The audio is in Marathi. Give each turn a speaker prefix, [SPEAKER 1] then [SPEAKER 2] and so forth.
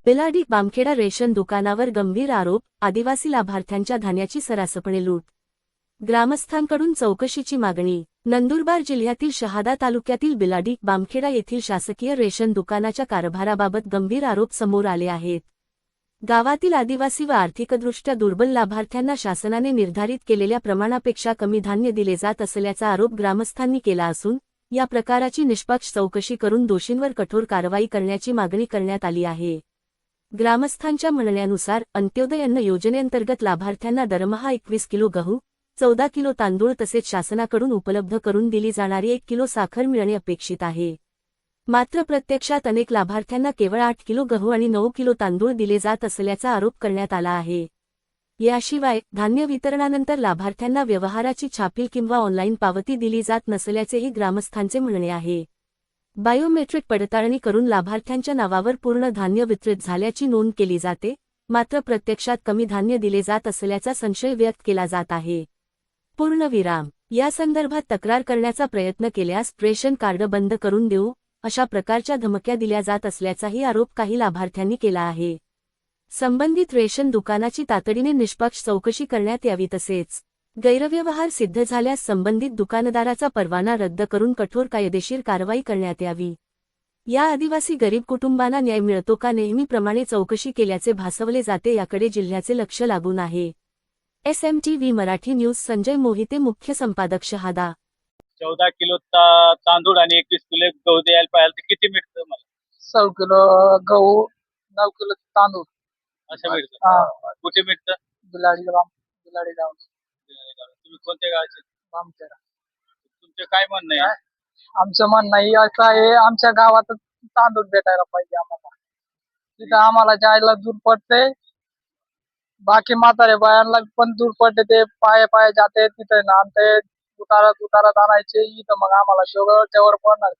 [SPEAKER 1] बेलाडी बामखेडा रेशन दुकानावर गंभीर आरोप, आदिवासी लाभार्थ्यांच्या धान्याची सरासपणे लूट. ग्रामस्थांकडून चौकशीची मागणी. नंदुरबार जिल्ह्यातील शहादा तालुक्यातील बेलाडी बामखेडा येथील शासकीय रेशन दुकानाच्या कारभाराबाबत गंभीर आरोप समोर आले आहेत. गावातील आदिवासी व आर्थिकदृष्ट्या दुर्बल लाभार्थ्यांना शासनाने निर्धारित केलेल्या प्रमाणापेक्षा कमी धान्य दिले जात असल्याचा आरोप ग्रामस्थांनी केला असून, या प्रकाराची निष्पक्ष चौकशी करून दोषींवर कठोर कारवाई करण्याची मागणी करण्यात आली आहे. ग्रामस्थांच्या म्हणण्यानुसार अंत्योदय अन्न योजनेअंतर्गत लाभार्थ्यांना दरमहा 21 किलो गहू, 14 किलो तांदूळ तसेच शासनाकडून उपलब्ध करून दिली जाणारी 1 किलो साखर मिळणे अपेक्षित आहे. मात्र प्रत्यक्षात अनेक लाभार्थ्यांना केवळ 8 किलो गहू आणि 9 किलो तांदूळ दिले जात असल्याचा आरोप करण्यात आला आहे. याशिवाय धान्य वितरणानंतर लाभार्थ्यांना व्यवहाराची छापील किंवा ऑनलाईन पावती दिली जात नसल्याचेही ग्रामस्थांचे म्हणणे आहे. बायोमेट्रिक पडताळणी करून लाभार्थ्यांच्या नावावर पूर्ण धान्य वितरित झाल्याची नोंद केली जाते, मात्र प्रत्यक्षात कमी धान्य दिले जात असल्याचा संशय व्यक्त केला जात आहे. पूर्णविराम. या संदर्भात तक्रार करण्याचा प्रयत्न केल्यास रेशन कार्ड बंद करून देऊ, अशा प्रकारच्या धमक्या दिल्या जात असल्याचाही आरोप काही लाभार्थ्यांनी केला आहे. संबंधित रेशन दुकानाची तातडीने निष्पक्ष चौकशी करण्यात यावी तसेच गैरव्यवहार सिद्ध झाल्यास संबंधित दुकानदाराचा परवाना रद्द करून कठोर कायदेशीर कारवाई करण्यात यावी. या आदिवासी गरीब कुटुंबांना न्याय मिळतो का नेहमीप्रमाणे चौकशी केल्याचे भासवले जाते याकडे जिल्ह्याचे लक्ष लागून आहे. SMTV मराठी न्यूज संजय मोहिते, मुख्य संपादक, शहादा.
[SPEAKER 2] 14 किलो तांदूळ आणि 21 किलो गहू द्यायला पाहिजे तर किती मिळतं मला?
[SPEAKER 3] 100 किलो गहू, 9 किलो तांदूळ
[SPEAKER 2] असं मिळतं. कुठे मिळतं?
[SPEAKER 3] बिलाडी गाव.
[SPEAKER 2] तुम्ही कोणत्या गावाचे?
[SPEAKER 3] बामखेडा.
[SPEAKER 2] तुमचं काय म्हणणं आहे?
[SPEAKER 3] आमचं म्हणणं असं आहे, आमच्या गावात तांदूळ भेटायला पाहिजे आम्हाला. तिथं आम्हाला जायला दूर पडते, बाकी म्हातारे बायांना पण दूर पडते, ते पाय जाते तिथे ना. ते दुकानात आणायचे इथं, मग आम्हाला शेवटच्यावर पडणार.